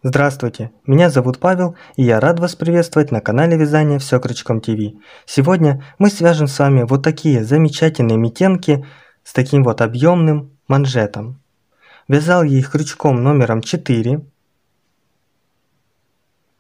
Здравствуйте, меня зовут Павел, и я рад вас приветствовать на канале Вязание Все Крючком ТВ. Сегодня мы свяжем с вами вот такие замечательные митенки с таким вот объемным манжетом. Вязал я их крючком номером 4.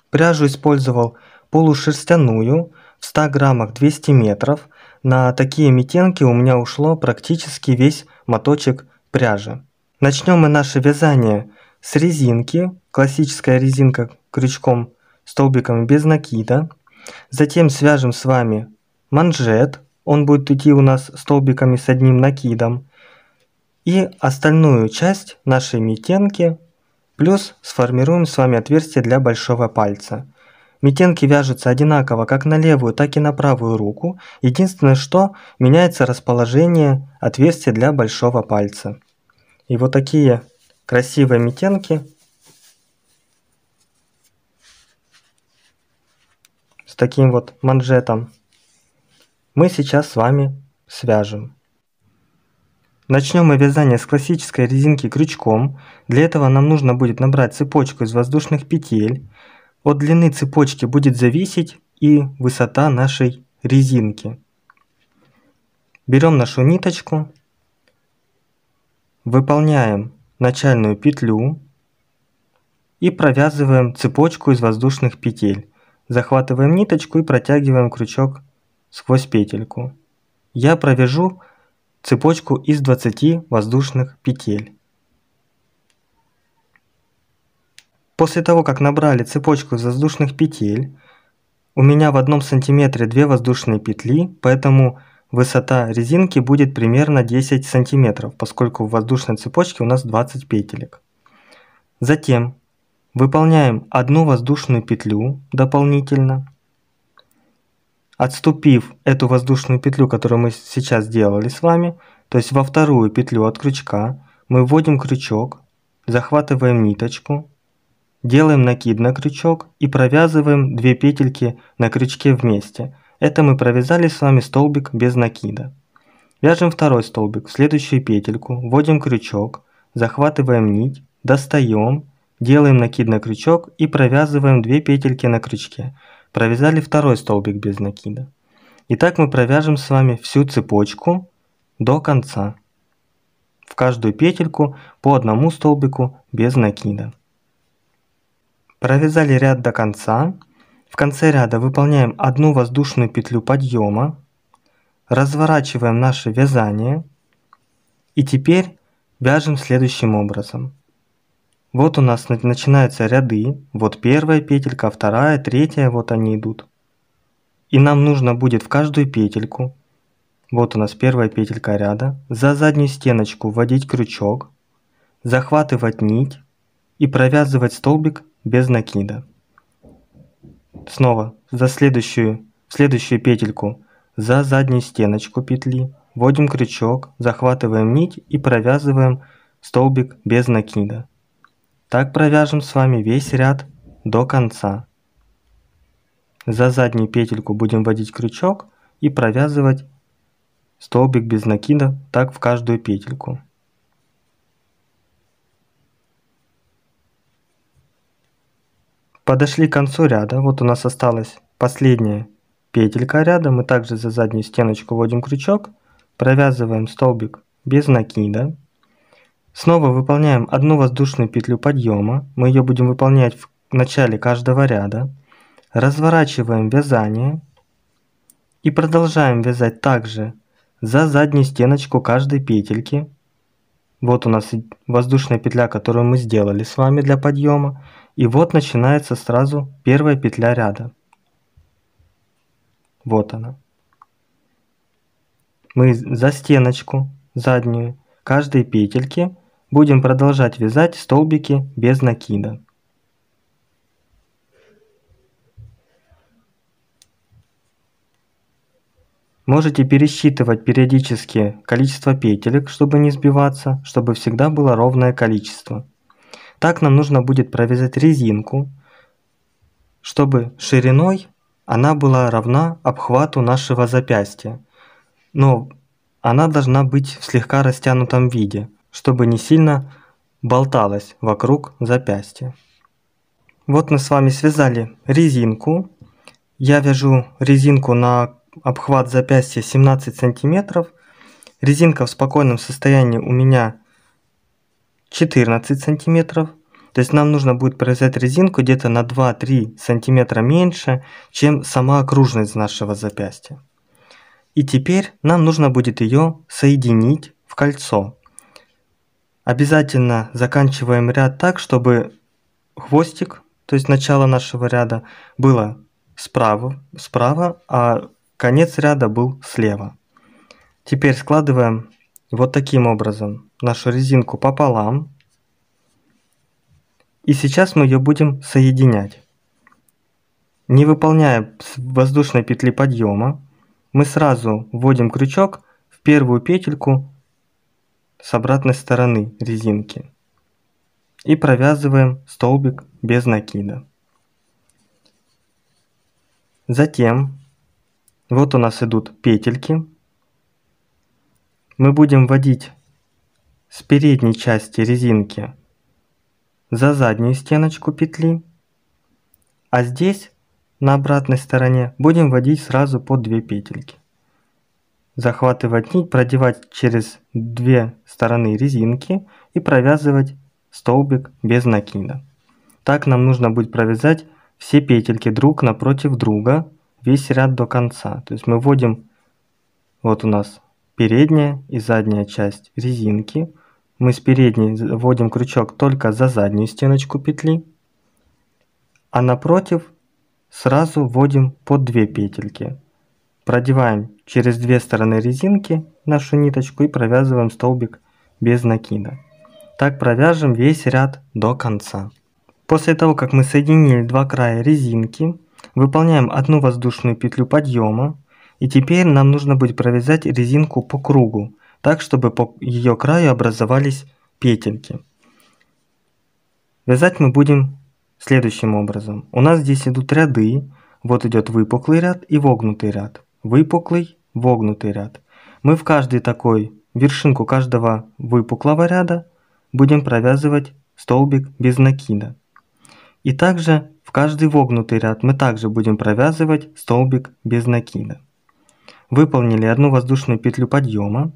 Пряжу использовал полушерстяную в 100 граммах 200 метров. На такие митенки у меня ушло практически весь моточек пряжи. Начнем мы наше вязание с резинки, классическая резинка крючком столбиком без накида. Затем свяжем с вами манжет, он будет идти у нас столбиками с одним накидом. И остальную часть нашей митенки плюс сформируем с вами отверстие для большого пальца. Митенки вяжутся одинаково как на левую, так и на правую руку. Единственное, что меняется расположение отверстия для большого пальца. И вот такие красивые митенки с таким вот манжетом мы сейчас с вами свяжем. Начнем мы вязание с классической резинки крючком. Для этого нам нужно будет набрать цепочку из воздушных петель. От длины цепочки будет зависеть и высота нашей резинки. Берем нашу ниточку, выполняем начальную петлю и провязываем цепочку из воздушных петель. Захватываем ниточку и протягиваем крючок сквозь петельку. Я провяжу цепочку из 20 воздушных петель. После того, как набрали цепочку из воздушных петель, у меня в 1 сантиметре 2 воздушные петли, поэтому высота резинки будет примерно 10 сантиметров, поскольку в воздушной цепочке у нас 20 петелек. Затем выполняем одну воздушную петлю дополнительно. Отступив эту воздушную петлю, которую мы сейчас сделали с вами, то есть во вторую петлю от крючка, мы вводим крючок, захватываем ниточку, делаем накид на крючок и провязываем 2 петельки на крючке вместе. Это мы провязали с вами столбик без накида. Вяжем второй столбик в следующую петельку, вводим крючок, захватываем нить, достаем, делаем накид на крючок и провязываем 2 петельки на крючке. Провязали второй столбик без накида. И так мы провяжем с вами всю цепочку до конца. В каждую петельку по одному столбику без накида. Провязали ряд до конца. В конце ряда выполняем одну воздушную петлю подъема. Разворачиваем наше вязание. И теперь вяжем следующим образом. Вот у нас начинаются ряды. Вот первая петелька, вторая, третья, вот они идут. И нам нужно будет в каждую петельку, вот у нас первая петелька ряда, за заднюю стеночку вводить крючок, захватывать нить и провязывать столбик без накида. Снова в следующую петельку за заднюю стеночку петли вводим крючок, захватываем нить и провязываем столбик без накида. Так провяжем с вами весь ряд до конца. За заднюю петельку будем вводить крючок и провязывать столбик без накида, так в каждую петельку. Подошли к концу ряда, вот у нас осталась последняя петелька ряда, мы также за заднюю стеночку вводим крючок, провязываем столбик без накида. Снова выполняем одну воздушную петлю подъема, мы ее будем выполнять в начале каждого ряда. Разворачиваем вязание и продолжаем вязать также за заднюю стеночку каждой петельки. Вот у нас воздушная петля, которую мы сделали с вами для подъема. И вот начинается сразу первая петля ряда. Вот она. Мы за стеночку заднюю каждой петельки будем продолжать вязать столбики без накида. Можете пересчитывать периодически количество петелек, чтобы не сбиваться, чтобы всегда было ровное количество. Так нам нужно будет провязать резинку, чтобы шириной она была равна обхвату нашего запястья. Но она должна быть в слегка растянутом виде, чтобы не сильно болталась вокруг запястья. Вот мы с вами связали резинку. Я вяжу резинку на обхват запястья 17 сантиметров. Резинка в спокойном состоянии у меня 14 сантиметров. То есть нам нужно будет провязать резинку где-то на 2-3 сантиметра меньше, чем сама окружность нашего запястья. И теперь нам нужно будет ее соединить в кольцо. Обязательно заканчиваем ряд так, чтобы хвостик, то есть начало нашего ряда, было справа, а конец ряда был слева. Теперь складываем вот таким образом нашу резинку пополам. И сейчас мы ее будем соединять. Не выполняя воздушной петли подъема, мы сразу вводим крючок в первую петельку с обратной стороны резинки и провязываем столбик без накида. Затем вот у нас идут петельки. Мы будем вводить с передней части резинки за заднюю стеночку петли, а здесь на обратной стороне будем вводить сразу по 2 петельки. Захватывать нить, продевать через 2 стороны резинки и провязывать столбик без накида. Так нам нужно будет провязать все петельки друг напротив друга, весь ряд до конца. То есть мы вводим, вот у нас передняя и задняя часть резинки. Мы с передней вводим крючок только за заднюю стеночку петли, а напротив сразу вводим по 2 петельки. Продеваем через 2 стороны резинки нашу ниточку и провязываем столбик без накида. Так провяжем весь ряд до конца. После того, как мы соединили 2 края резинки, выполняем одну воздушную петлю подъема. И теперь нам нужно будет провязать резинку по кругу, так чтобы по ее краю образовались петельки. Вязать мы будем следующим образом. У нас здесь идут ряды. Вот идет выпуклый ряд и вогнутый ряд. Выпуклый, вогнутый ряд. Мы в каждый такой вершинку каждого выпуклого ряда будем провязывать столбик без накида. И также в каждый вогнутый ряд мы также будем провязывать столбик без накида. Выполнили одну воздушную петлю подъема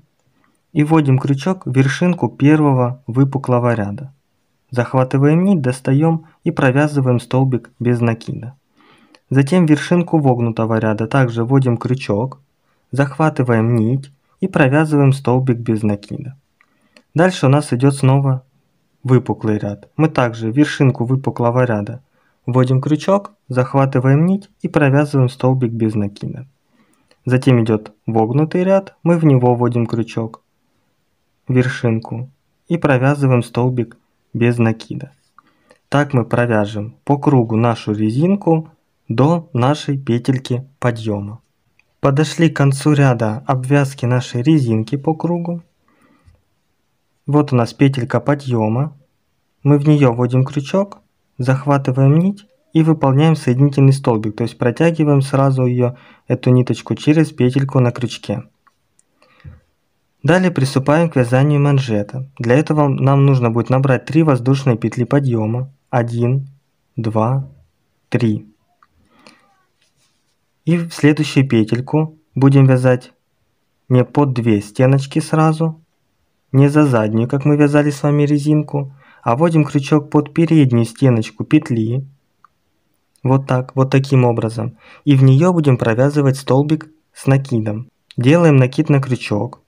и вводим крючок в вершинку первого выпуклого ряда. Захватываем нить, достаем и провязываем столбик без накида. Затем в вершинку вогнутого ряда также вводим крючок, захватываем нить и провязываем столбик без накида. Дальше у нас идет снова выпуклый ряд. Мы также в вершинку выпуклого ряда вводим крючок, захватываем нить и провязываем столбик без накида. Затем идет вогнутый ряд, мы в него вводим крючок, вершинку и провязываем столбик без накида. Так мы провяжем по кругу нашу резинку до нашей петельки подъема. Подошли к концу ряда обвязки нашей резинки по кругу. Вот у нас петелька подъема. Мы в нее вводим крючок, захватываем нить и выполняем соединительный столбик, то есть протягиваем сразу ее, эту ниточку, через петельку на крючке. Далее приступаем к вязанию манжета. Для этого нам нужно будет набрать 3 воздушные петли подъема. 1, 2, 3. И в следующую петельку будем вязать не под 2 стеночки сразу, не за заднюю, как мы вязали с вами резинку, а вводим крючок под переднюю стеночку петли. Вот так, вот таким образом. И в нее будем провязывать столбик с накидом. Делаем накид на крючок.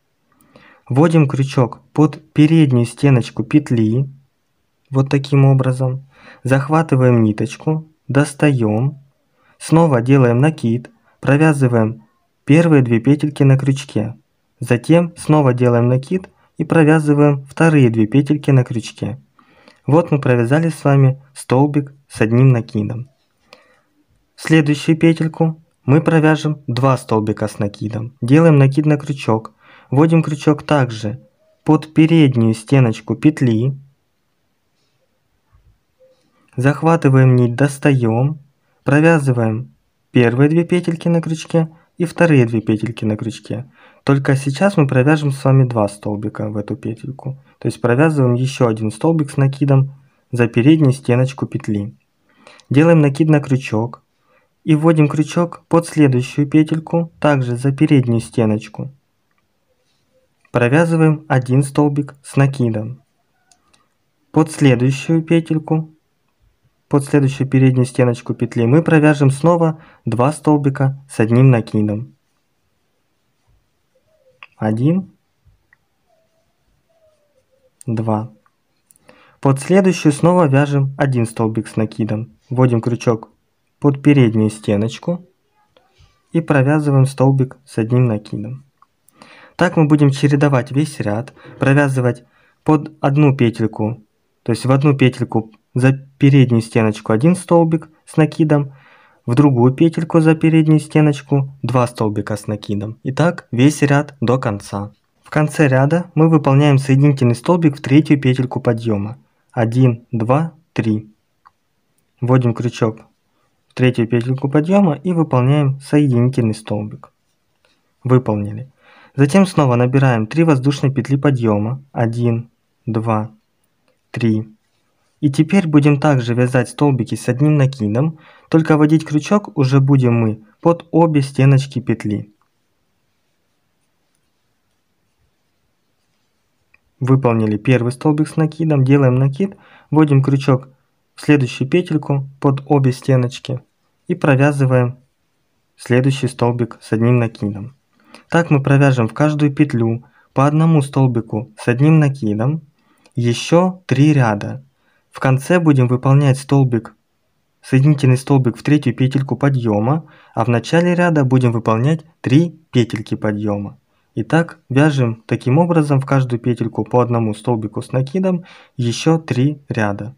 Вводим крючок под переднюю стеночку петли. Вот таким образом. Захватываем ниточку, достаем. Снова делаем накид, провязываем первые 2 петельки на крючке. Затем снова делаем накид и провязываем вторые 2 петельки на крючке. Вот мы провязали с вами столбик с одним накидом. В следующую петельку мы провяжем 2 столбика с накидом. Делаем накид на крючок. Вводим крючок также под переднюю стеночку петли. Захватываем нить, достаем. Провязываем первые 2 петельки на крючке и вторые 2 петельки на крючке. Только сейчас мы провяжем с вами 2 столбика в эту петельку. То есть провязываем еще один столбик с накидом за переднюю стеночку петли. делаем накид на крючок и вводим крючок под следующую петельку, также за переднюю стеночку. Провязываем 1 столбик с накидом. Под следующую петельку, под следующую переднюю стеночку петли мы провяжем снова 2 столбика с одним накидом. 1, 2. Под следующую снова вяжем 1 столбик с накидом. Вводим крючок под переднюю стеночку и провязываем столбик с одним накидом. Так мы будем чередовать весь ряд, провязывать под одну петельку, то есть в одну петельку за переднюю стеночку 1 столбик с накидом, в другую петельку за переднюю стеночку 2 столбика с накидом. И так весь ряд до конца. В конце ряда мы выполняем соединительный столбик в третью петельку подъема. 1, 2, 3. Вводим крючок в третью петельку подъема и выполняем соединительный столбик. Выполнили. Затем снова набираем 3 воздушные петли подъема. 1, 2, 3. И теперь будем также вязать столбики с одним накидом, только вводить крючок уже будем мы под обе стеночки петли. Выполнили первый столбик с накидом, делаем накид, вводим крючок в следующую петельку под обе стеночки и провязываем следующий столбик с одним накидом. Так мы провяжем в каждую петлю по одному столбику с одним накидом еще 3 ряда. В конце будем выполнять столбик, соединительный столбик в третью петельку подъема, а в начале ряда будем выполнять 3 петельки подъема. Итак, вяжем таким образом в каждую петельку по одному столбику с накидом еще 3 ряда.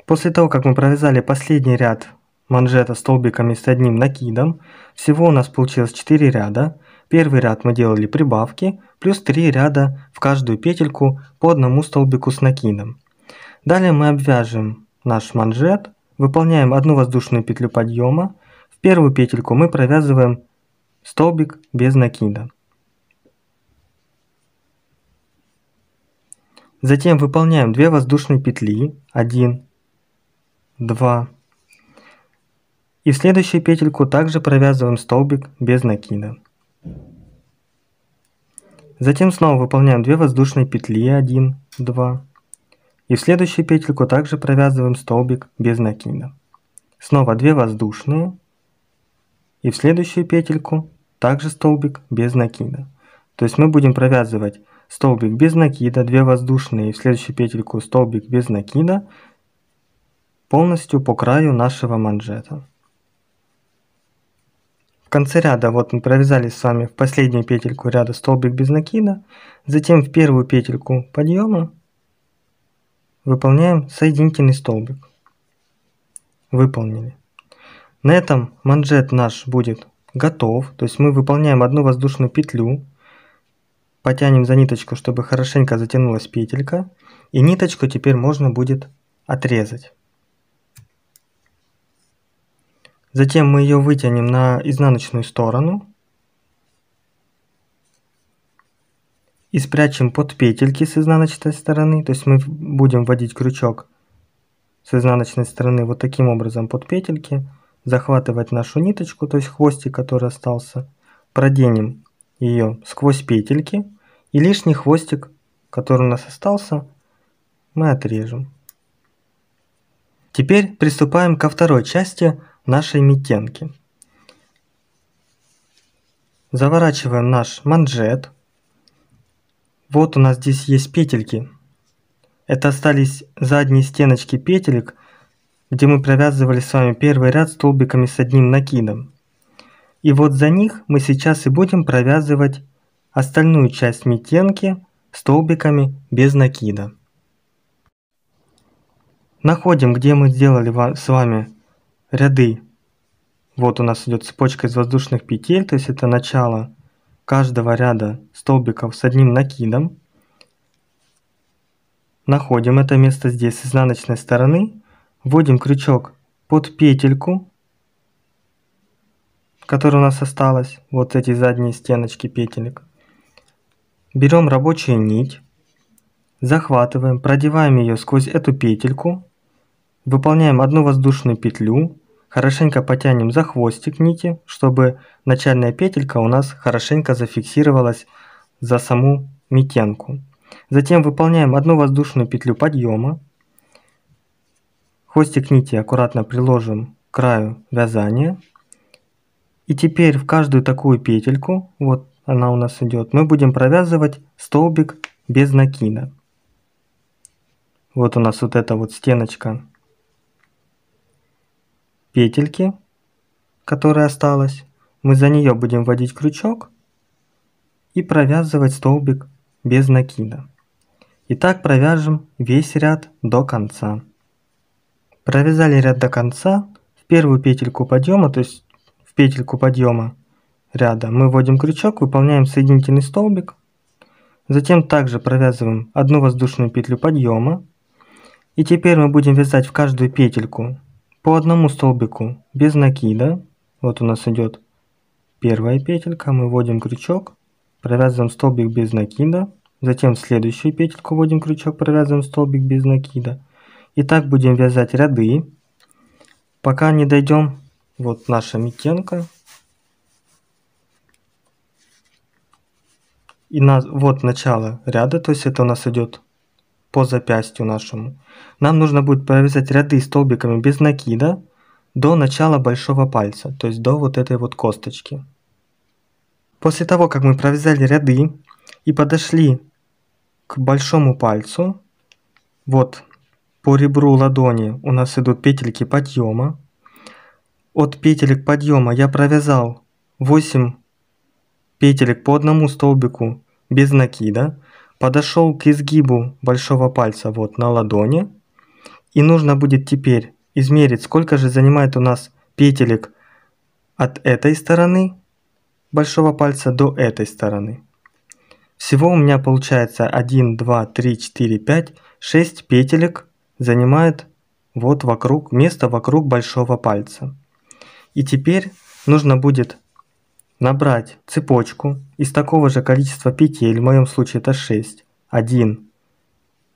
После того, как мы провязали последний ряд манжета столбиками с одним накидом, всего у нас получилось 4 ряда. Первый ряд мы делали прибавки, плюс 3 ряда в каждую петельку по одному столбику с накидом. Далее мы обвяжем наш манжет, выполняем одну воздушную петлю подъема. В первую петельку мы провязываем столбик без накида. Затем выполняем 2 воздушные петли, 1, 2. И в следующую петельку также провязываем столбик без накида. Затем снова выполняем 2 воздушные петли, 1, 2. И в следующую петельку также провязываем столбик без накида. Снова 2 воздушные. И в следующую петельку также столбик без накида. То есть мы будем провязывать столбик без накида, 2 воздушные и в следующую петельку столбик без накида полностью по краю нашего манжета. В конце ряда вот мы провязали с вами в последнюю петельку ряда столбик без накида, затем в первую петельку подъема выполняем соединительный столбик. Выполнили. На этом манжет наш будет готов, то есть мы выполняем одну воздушную петлю, потянем за ниточку, чтобы хорошенько затянулась петелька, и ниточку теперь можно будет отрезать. Затем мы ее вытянем на изнаночную сторону и спрячем под петельки с изнаночной стороны, то есть мы будем вводить крючок с изнаночной стороны вот таким образом под петельки, захватывать нашу ниточку, то есть хвостик, который остался, проденем ее сквозь петельки, и лишний хвостик, который у нас остался, мы отрежем. Теперь приступаем ко второй части нашей митенки. Заворачиваем наш манжет. Вот у нас здесь есть петельки. Это остались задние стеночки петелек, где мы провязывали с вами первый ряд столбиками с одним накидом. И вот за них мы сейчас и будем провязывать остальную часть митенки столбиками без накида. Находим, где мы сделали с вами ряды. Вот у нас идет цепочка из воздушных петель, то есть это начало каждого ряда столбиков с одним накидом. Находим это место здесь с изнаночной стороны, вводим крючок под петельку, которая у нас осталась, вот эти задние стеночки петелек. Берем рабочую нить, захватываем, продеваем ее сквозь эту петельку, выполняем одну воздушную петлю, хорошенько потянем за хвостик нити, чтобы начальная петелька у нас хорошенько зафиксировалась за саму митенку. Затем выполняем одну воздушную петлю подъема, хвостик нити аккуратно приложим к краю вязания. И теперь в каждую такую петельку, вот она у нас идет, мы будем провязывать столбик без накида. Вот у нас вот эта вот стеночка петельки, которая осталась. Мы за нее будем вводить крючок и провязывать столбик без накида. И так провяжем весь ряд до конца. Провязали ряд до конца. В первую петельку подъема, то есть в петельку подъема ряда, мы вводим крючок, выполняем соединительный столбик. Затем также провязываем одну воздушную петлю подъема. И теперь мы будем вязать в каждую петельку по одному столбику без накида. Вот у нас идет первая петелька, мы вводим крючок, провязываем столбик без накида. Затем в следующую петельку вводим крючок, провязываем столбик без накида. И так будем вязать ряды, пока не дойдем. Вот наша митенка. И вот начало ряда, то есть это у нас идет по запястью нашему. Нам нужно будет провязать ряды столбиками без накида до начала большого пальца, то есть до вот этой вот косточки. После того, как мы провязали ряды и подошли к большому пальцу, вот по ребру ладони у нас идут петельки подъема. От петелек подъема я провязал 8 петелек по одному столбику без накида. Подошел к изгибу большого пальца вот на ладони. И нужно будет теперь измерить, сколько же занимает у нас петелек от этой стороны большого пальца до этой стороны. Всего у меня получается 1, 2, 3, 4, 5, 6 петелек занимает вот вокруг, место вокруг большого пальца. И теперь нужно будет набрать цепочку из такого же количества петель, в моем случае это 6. 1,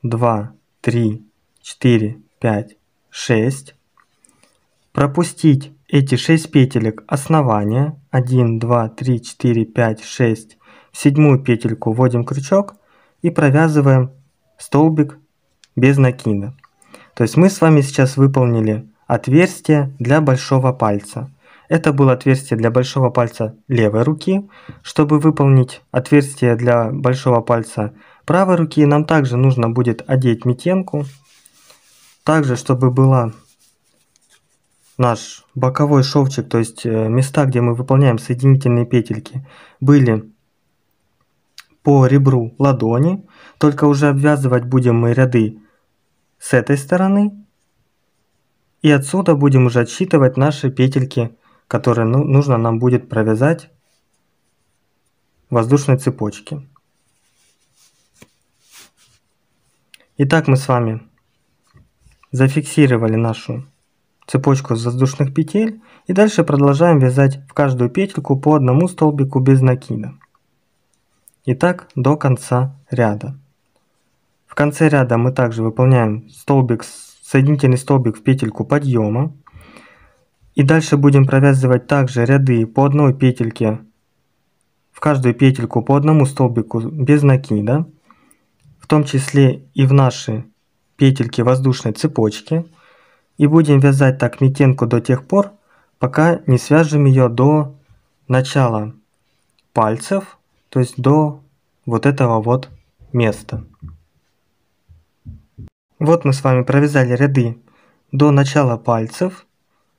2, 3, 4, 5, 6. Пропустить эти 6 петелек основания. 1, 2, 3, 4, 5, 6. В седьмую петельку вводим крючок и провязываем столбик без накида. То есть мы с вами сейчас выполнили отверстие для большого пальца. Это было отверстие для большого пальца левой руки. Чтобы выполнить отверстие для большого пальца правой руки, нам также нужно будет одеть митенку. Также, чтобы была наш боковой шовчик, то есть места, где мы выполняем соединительные петельки, были по ребру ладони. Только уже обвязывать будем мы ряды с этой стороны. И отсюда будем уже отсчитывать наши петельки, которые нужно нам будет провязать воздушной цепочки. Итак, мы с вами зафиксировали нашу цепочку из воздушных петель и дальше продолжаем вязать в каждую петельку по одному столбику без накида. И так до конца ряда. В конце ряда мы также выполняем соединительный столбик в петельку подъема. И дальше будем провязывать также ряды по одной петельке, в каждую петельку по одному столбику без накида, в том числе и в наши петельки воздушной цепочки. И будем вязать так митенку до тех пор, пока не свяжем ее до начала пальцев, то есть до вот этого вот места. Вот мы с вами провязали ряды до начала пальцев.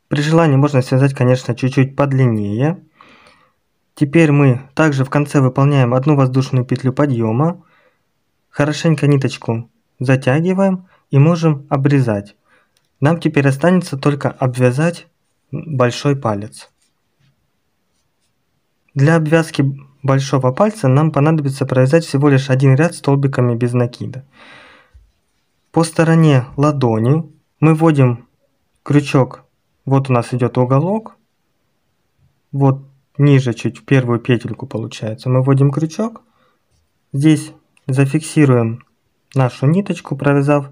При желании можно связать, конечно, чуть-чуть подлиннее. Теперь мы также в конце выполняем одну воздушную петлю подъема. Хорошенько ниточку затягиваем и можем обрезать. Нам теперь останется только обвязать большой палец. Для обвязки большого пальца нам понадобится провязать всего лишь один ряд столбиками без накида. По стороне ладони мы вводим крючок. Вот у нас идет уголок. Вот ниже чуть в первую петельку получается. Мы вводим крючок. Здесь зафиксируем нашу ниточку, провязав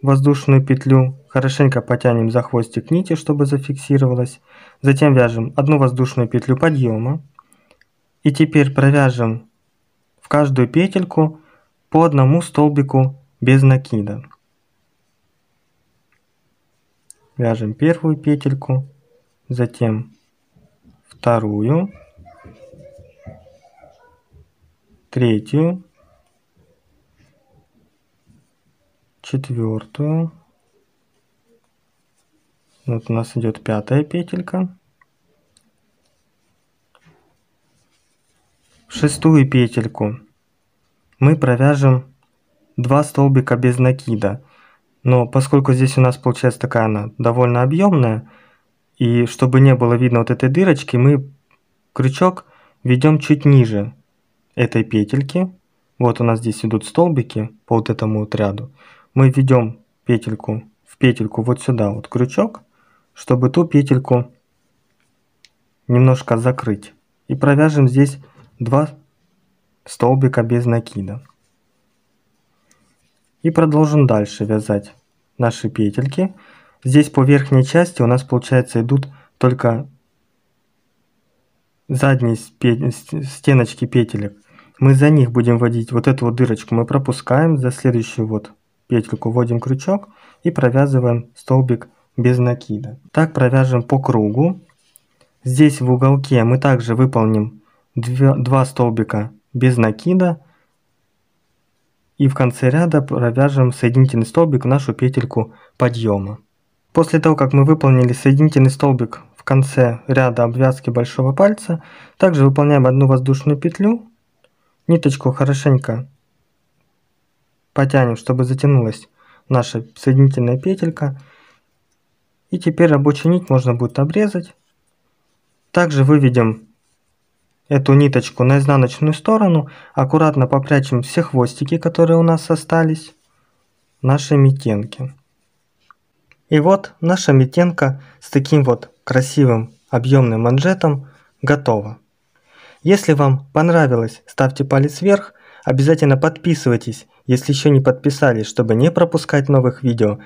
воздушную петлю, хорошенько потянем за хвостик нити, чтобы зафиксировалась. Затем вяжем 1 воздушную петлю подъема. И теперь провяжем в каждую петельку по 1 столбику без накида. Вяжем первую петельку, затем вторую, третью, четвертую. Вот у нас идет 5-я петелька. В 6-ю петельку мы провяжем 2 столбика без накида. Но поскольку здесь у нас получается такая она довольно объемная, и чтобы не было видно вот этой дырочки, мы крючок ведем чуть ниже этой петельки. Вот у нас здесь идут столбики по вот этому вот ряду. Мы введем петельку в петельку вот сюда вот крючок, чтобы ту петельку немножко закрыть. И провяжем здесь 2 столбика без накида. И продолжим дальше вязать наши петельки. Здесь по верхней части у нас получается идут только задние стеночки петелек. Мы за них будем вводить вот эту вот дырочку, мы пропускаем, за следующую вот петельку вводим крючок и провязываем столбик без накида. Так провяжем по кругу. Здесь в уголке мы также выполним 2 столбика без накида. И в конце ряда провяжем соединительный столбик в нашу петельку подъема. После того, как мы выполнили соединительный столбик в конце ряда обвязки большого пальца, также выполняем 1 воздушную петлю, ниточку хорошенько потянем, чтобы затянулась наша соединительная петелька. И теперь рабочую нить можно будет обрезать. Также выведем эту ниточку на изнаночную сторону, аккуратно попрячем все хвостики, которые у нас остались, нашей митенки. И вот наша митенка с таким вот красивым объемным манжетом готова. Если вам понравилось, ставьте палец вверх, обязательно подписывайтесь, если еще не подписались, чтобы не пропускать новых видео,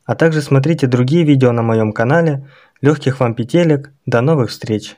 а также смотрите другие видео на моем канале. Легких вам петелек, до новых встреч!